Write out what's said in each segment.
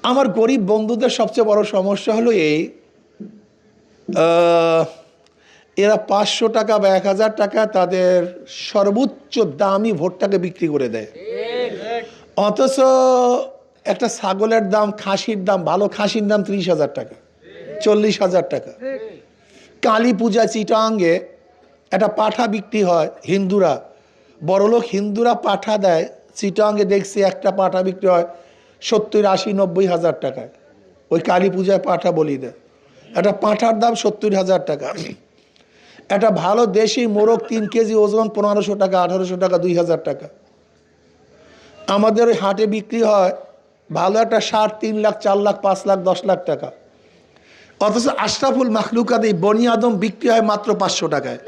আমার গরিব বন্ধুদের সবচেয়ে বড় সমস্যা হলো এই, এরা 500 টাকা বা 1000 টাকা তাদের সর্বোচ্চ দামি ভোটটাকে বিক্রি করে দেয়। অথচ একটা ছাগলের দাম, খাসির দাম, ভালো খাসির দাম 30,000 টাকা, 40,000 টাকা। কালী পূজা চিটাঙ্গে একটা পাঠা বিক্রি হয়, হিন্দুরা, বড়লোক হিন্দুরা পাঠা দেয় চিটাঙ্গে, দেখছি একটা পাঠা বিক্রি হয় 70, 80, 90,000 টাকায়। ওই কালী পূজায় পাঠা বলি দেয়, একটা পাঠার দাম 70,000 টাকা। একটা ভালো দেশি মোরগ 3 কেজি ওজন 1500 টাকা, 1800 টাকা, 2000 টাকা। আমাদের ওই হাটে বিক্রি হয় ভালো একটা ষাঁড় 3 লাখ, 4 লাখ, 5 লাখ, 10 লাখ টাকা। অথচ আশরাফুল মাখলুকাত এই বনি আদম বিক্রি হয় মাত্র 500 টাকায়।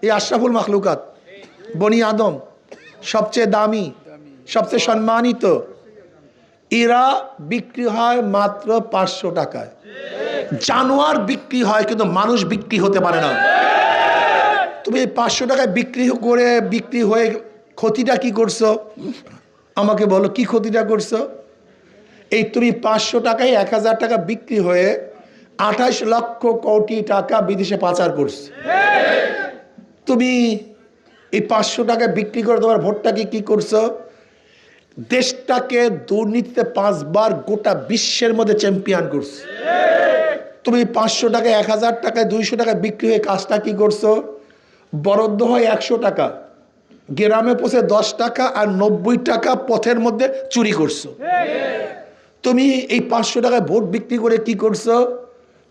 এই আশরাফুল মাখলুকাত বনি আদম, সবচেয়ে দামি, সবচেয়ে সম্মানিত, এরা বিক্রি হয় মাত্র 500 টাকায়। জানোয়ার বিক্রি হয় কিন্তু মানুষ বিক্রি হতে পারে না। তুমি এই 500 টাকায় বিক্রি হয়ে ক্ষতিটা কি করছো আমাকে বলো, কি ক্ষতিটা করছো? এই তুমি 500 টাকায় 1000 টাকা বিক্রি হয়ে 28 লক্ষ কোটি টাকা বিদেশে পাচার করছো। তুমি এই 500 টাকায় বিক্রি করে তোমার ভোটটাকে কি করছো? দেশটাকে দুর্নীতিতে 5 বার গোটা বিশ্বের মধ্যে চ্যাম্পিয়ন করছো। তুমি 500 টাকায়, 1000 টাকায়, 200 টাকায় বিক্রি হয়ে কাজটা কি করছো? বরাদ্দ হয় 100 টাকা, গ্রামে পৌঁছে 10 টাকা আর 90 টাকা পথের মধ্যে চুরি করছো। তুমি এই 500 টাকায় ভোট বিক্রি করে কি করছো?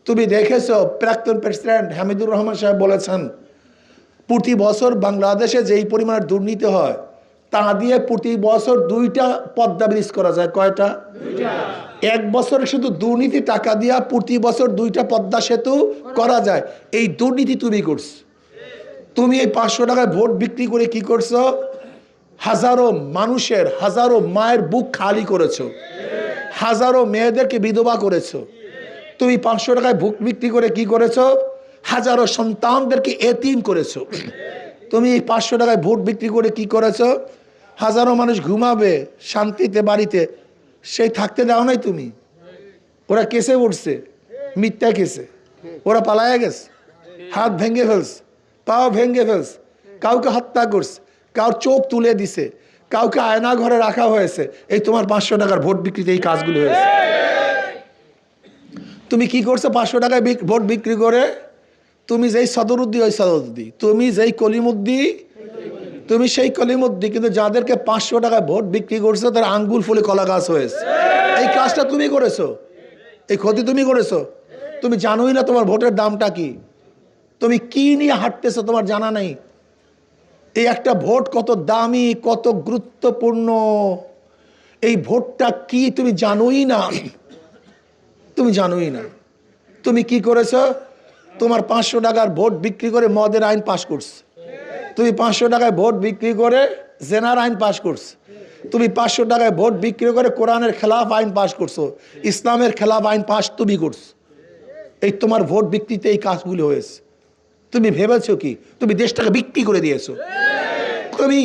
তুমি দেখেছো প্রাক্তন প্রেসিডেন্ট হামিদুর রহমান সাহেব বলেছেন, প্রতি বছর বাংলাদেশে যেই পরিমাণের দুর্নীতি হয় তা দিয়ে প্রতি বছর 2টা পদ্মা ব্রিজ করা যায়। কয়টা? 2টা। এক বছরে শুধু দুর্নীতি টাকা দিয়া প্রতি বছর 2টা পদ্মা সেতু করা যায়। এই দুর্নীতি তুমি করছো। তুমি এই 500 টাকায় ভোট বিক্রি করে কি করছো? হাজারো মানুষের, হাজারো মায়ের বুক খালি করেছো, হাজারো মেয়েদেরকে বিধবা করেছো। তুমি 500 টাকায় ভোট বিক্রি করে কি করেছো? হাজারো সন্তানদেরকে এতিম করেছো। তুমি এই 500 টাকায় ভোট বিক্রি করে কি করেছো? হাজারো মানুষ ঘুমাবে শান্তিতে বাড়িতে, সেই থাকতে দাও নাই তুমি। ওরা কেসে উঠছে, মিথ্যা কেসে, ওরা পালায়া গেছে, হাত ভেঙে ফেলছে, পাও ভেঙে ফেলছে, কাউকে হত্যা করছে, কাউর চোখ তুলে দিছে, কাউকে আয়না ঘরে রাখা হয়েছে। এই তোমার 500 টাকার ভোট বিক্রিতে এই কাজগুলো হয়েছে। তুমি কি করছো 500 টাকায় ভোট বিক্রি করে? তুমি যেই সদরুদ্দি ওই সদরুদ্দি, তুমি যেই কলিমুদ্দি তুমি সেই কলিমুদ্দি, কিন্তু যাদেরকে 500 টাকায় ভোট বিক্রি করছো তার আঙ্গুল ফুলে কলা গাছ হয়েছে। এই কাজটা তুমি করেছো, এই ক্ষতি তুমি করেছো। তুমি জানোই না তোমার ভোটের দামটা কি, তুমি কি নিয়ে হাঁটতেছো তোমার জানা নেই। এই একটা ভোট কত দামি, কত গুরুত্বপূর্ণ, এই ভোটটা কি তুমি জানোই না, তুমি জানোই না। তুমি কি করেছো? তোমার 500 টাকার ভোট বিক্রি করে মদের আইন পাশ করছো। তুমি 500 টাকায় ভোট বিক্রি করে জেনার আইন পাশ করছো। তুমি 500 টাকায় ভোট বিক্রি করে কোরআনের খেলাফ আইন পাশ করছো, ইসলামের খেলাফ আইন পাশ তুমি করছো। এই তোমার ভোট বিক্রিতে এই কাজগুলো হয়েছে। তুমি ভেবেছো কি তুমি দেশটাকে বিক্রি করে দিয়েছো? তুমি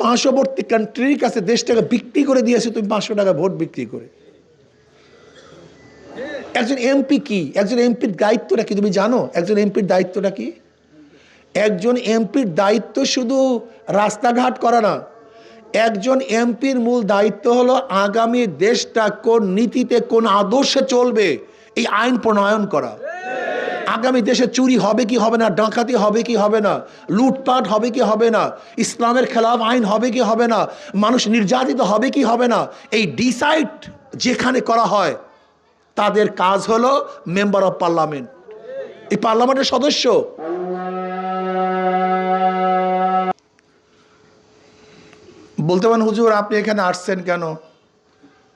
পার্শ্ববর্তী কান্ট্রির কাছে দেশটাকে বিক্রি করে দিয়েছো তুমি 500 টাকা ভোট বিক্রি করে। একজন এমপি কি, একজন এমপির দায়িত্বটা কি তুমি জানো? একজন এমপির দায়িত্বটা কি? একজন এমপির দায়িত্ব শুধু রাস্তাঘাট করা না। একজন এমপির মূল দায়িত্ব হলো আগামী দেশটা কোন নীতিতে, কোন আদর্শে চলবে এই আইন প্রণয়ন করা। আগামী দেশে চুরি হবে কি হবে না, ডাকাতি হবে কি হবে না, লুটপাট হবে কি হবে না, ইসলামের খেলাফ আইন হবে কি হবে না, মানুষ নির্যাতিত হবে কি হবে না, এই ডিসাইড যেখানে করা হয় তাদের কাজ হলো মেম্বার অফ পার্লামেন্ট, এই পার্লামেন্টের সদস্য। বলতে পারেন হুজুর আপনি এখানে আসছেন কেন?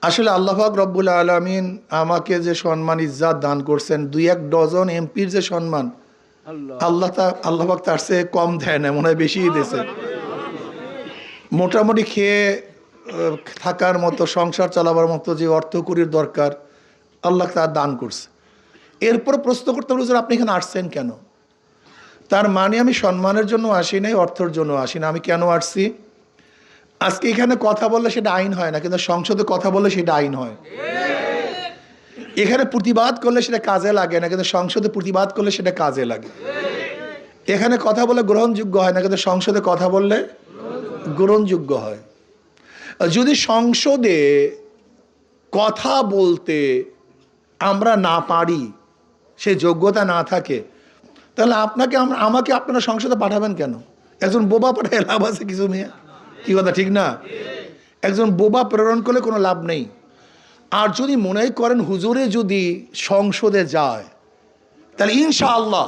আসলে আল্লাহ পাক রব্বুল আলামিন আমাকে যে সম্মান ইজ্জাত দান করছেন, 2-1 ডজন এমপির যে সম্মান আল্লাহ পাক তার চেয়ে কম দেয় না, মনে হয় বেশিই দিয়েছে। মোটামুটি খেয়ে থাকার মতো, সংসার চালাবার মতো যে অর্থকড়ির দরকার আল্লাহ তার দান করছে। এরপর প্রশ্ন করতে হবে হুজুর আপনি এখানে আসছেন কেন? তার মানে আমি সম্মানের জন্য আসি নাই, অর্থের জন্য আসি না। আমি কেন আসছি? আজকে এখানে কথা বললে সেটা আইন হয় না, কিন্তু সংসদে কথা বললে সেটা আইন হয়। এখানে প্রতিবাদ করলে সেটা কাজে লাগে না, কিন্তু সংসদে প্রতিবাদ করলে সেটা কাজে লাগে। এখানে কথা বলে গ্রহণযোগ্য হয় না, কিন্তু সংসদে কথা বললে গ্রহণযোগ্য হয়। যদি সংসদে কথা বলতে আমরা না পারি, সে যোগ্যতা না থাকে, তাহলে আমাকে আপনারা সংসদে পাঠাবেন কেন? একজন বোবা পাঠায় লাভ আছে কিছু? মেয়ে কি কথা ঠিক না? একজন বোবা প্রেরণ করলে কোনো লাভ নেই। আর যদি মনে করেন হুজুরে যদি সংসদে যায়, তাহলে ইনশাআল্লাহ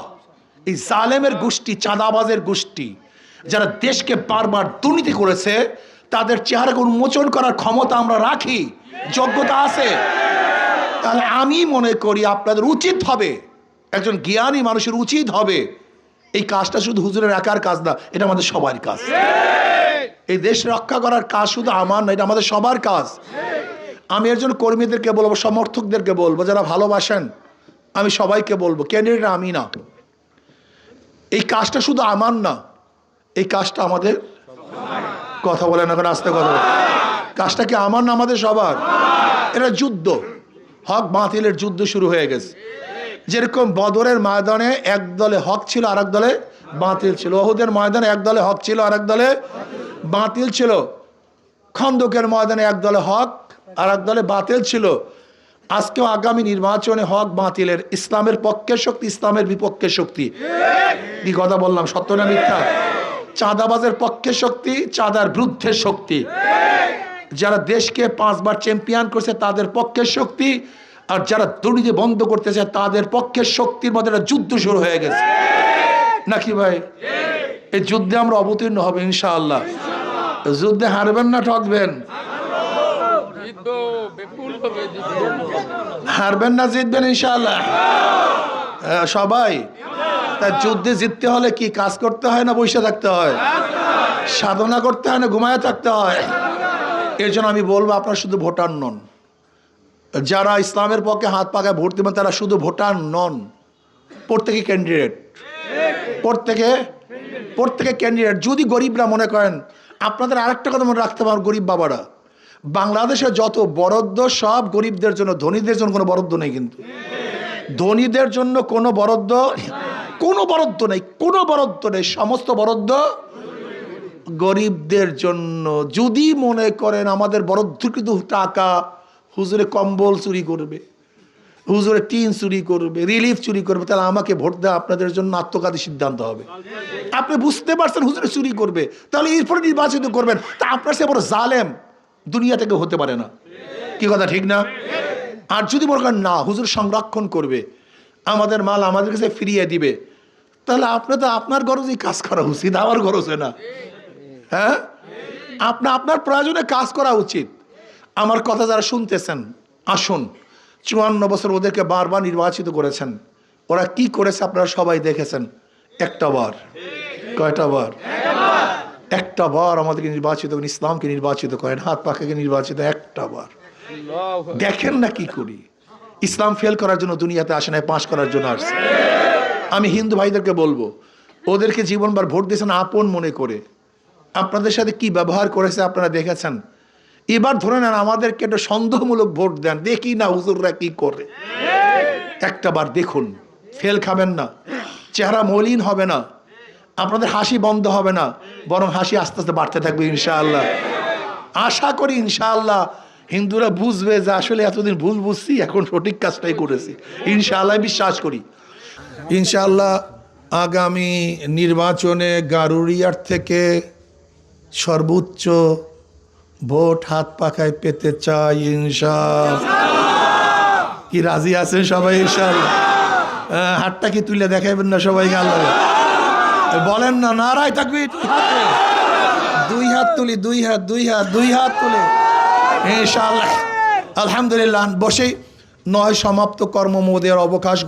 এই জালেমের গোষ্ঠী, চাঁদাবাজের গোষ্ঠী, যারা দেশকে বারবার দুর্নীতি করেছে, তাদের চেহারাকে উন্মোচন করার ক্ষমতা আমরা রাখি, যোগ্যতা আছে। তাহলে আমি মনে করি আপনাদের উচিত হবে, একজন জ্ঞানী মানুষের উচিত হবে, এই কাজটা শুধু হুজুরের একার কাজ না, এটা আমাদের সবার কাজ। এই দেশ রক্ষা করার কাজ শুধু আমার না, এটা আমাদের সবার কাজ। আমি এর জন্য কর্মীদেরকে বলবো, সমর্থকদেরকে বলবো, যারা ভালোবাসেন, আমি সবাইকে বলবো, ক্যান্ডিডেট আমি না, এই কাজটা শুধু আমার না, এই কাজটা আমাদের। কথা বলেন এখন, আস্তে কথা বলেন। কাজটা কি আমার না আমাদের সবার? এটা যুদ্ধ, হক বাতিলের যুদ্ধ শুরু হয়ে গেছে। যেরকম বদরের ময়দানে এক দলে হক ছিল আর এক দলে বাতিল ছিল, ওহুদের ময়দানে এক দলে হক ছিল আর এক দলে বাতিল ছিল, খন্দকের ময়দানে এক দলে হক আর এক দলে বাতিল ছিল। আজকেও আগামী নির্বাচনে হক বাতিলের, ইসলামের পক্ষের শক্তি, ইসলামের বিপক্ষের শক্তি। কি কথা বললাম, সত্য না মিথ্যা? চাঁদাবাজের পক্ষের শক্তি, চাঁদার বিরুদ্ধের শক্তি। যারা দেশকে 5 বার চ্যাম্পিয়ন করছে তাদের পক্ষের শক্তি, আর যারা দুর্নীতি বন্ধ করতেছে তাদের পক্ষের শক্তির মধ্যে একটা যুদ্ধ শুরু হয়ে গেছে, নাকি ভাই? এই যুদ্ধে আমরা অবতীর্ণ হব ইনশাআল্লাহ। যুদ্ধে হারবেন না ঠকবেন? হারবেন না জিতবেন ইনশাআল্লাহ সবাই। তাই যুদ্ধে জিততে হলে কি কাজ করতে হয় না বসে থাকতে হয়? সাধনা করতে হয় না ঘুমায় থাকতে হয়? এর জন্য আমি বলবো, আপনারা শুধু ভোটার নন। যারা ইসলামের পক্ষে হাত পাকায় ভোট দেবেন তারা শুধু ভোটার নন, প্রত্যেকে ক্যান্ডিডেট, প্রত্যেকে ক্যান্ডিডেট। যদি গরিবরা মনে করেন, আপনাদের আরেকটা কথা মনে রাখতে পারেন, গরিব বাবারা, বাংলাদেশে যত বরাদ্দ সব গরিবদের জন্য, ধনীদের জন্য কোনো বরাদ্দ নেই। কিন্তু ধনীদের জন্য কোনো বরাদ্দ নেই, সমস্ত বরাদ্দ গরিবদের জন্য। যদি মনে করেন আমাদের বরাদ্দকৃত টাকা হুজুরে কম্বল চুরি করবে, হুজুরে টিন চুরি করবে, রিলিফ চুরি করবে, তাহলে আমাকে ভোট দেওয়া আপনাদের জন্য আত্মঘাতী সিদ্ধান্ত হবে। আপনি বুঝতে পারছেন হুজুরে চুরি করবে, তাহলে এরপরে নির্বাচিত করবেন। তা আপনার সে বড় জালেম দুনিয়া থেকে হতে পারে না। কি কথা ঠিক না? আর যদি মনে করেন না হুজুর সংরক্ষণ করবে, আমাদের মাল আমাদের কাছে ফিরিয়ে দিবে, তাহলে আপনার গরজেই কাজ করা উচিত, আমার গরজে না। হ্যাঁ, আপনার প্রয়োজনে কাজ করা উচিত। আমার কথা যারা শুনতেছেন, আসুন, 54 বছর ওদেরকে বারবার নির্বাচিত করেছেন, ওরা কি করেছে আপনারা সবাই দেখেছেন। একটা বার, কয়টা বার? একটা বার আমাদেরকে নির্বাচিত করেন, ইসলামকে নির্বাচিত করেন, হাত পাখাকে নির্বাচিত একটা বার। দেখেন না কি করি। ইসলাম ফেল করার জন্য দুনিয়াতে আসে না, পাস করার জন্য আসছে। আমি হিন্দু ভাইদেরকে বলবো, ওদেরকে জীবনবার ভোট দিয়েছেন আপন মনে করে, আপনাদের সাথে কি ব্যবহার করেছে আপনারা দেখেছেন। এবার ধরে নেন আমাদেরকে একটা সন্দেহমূলক ভোট দেন, দেখি না হুজুররা কি করে। একটা বার দেখুন, ফেল খাবেন না, চেহারা মলিন হবে না, আপনাদের হাসি বন্ধ হবে না, বরং হাসি আস্তে আস্তে বাড়তে থাকবে ইনশাআল্লাহ। আশা করি ইনশাআল্লাহ হিন্দুরা বুঝবে যে আসলে এতদিন ভুল বুঝছি, এখন সঠিক কাজটাই করেছি ইনশাআল্লাহ, বিশ্বাস করি। ইনশাআল্লাহ আগামী নির্বাচনে গারুরিয়ার থেকে সর্বোচ্চ ভোট হাত পাখায় পেতে চাই ইনশাআল্লাহ। কি রাজি আছেন সবাই ইনশাআল্লাহ? হাতটা কি তুলে দেখাইবেন না সবাইকে? আল্লাহ বলেন না, নারায় তাকবীর। দুই হাত তুলি, দুই হাত তুলে ইনশাআল্লাহ। আলহামদুলিল্লাহ। বসেই নয় সমাপ্ত কর্মমোদের অবকাশ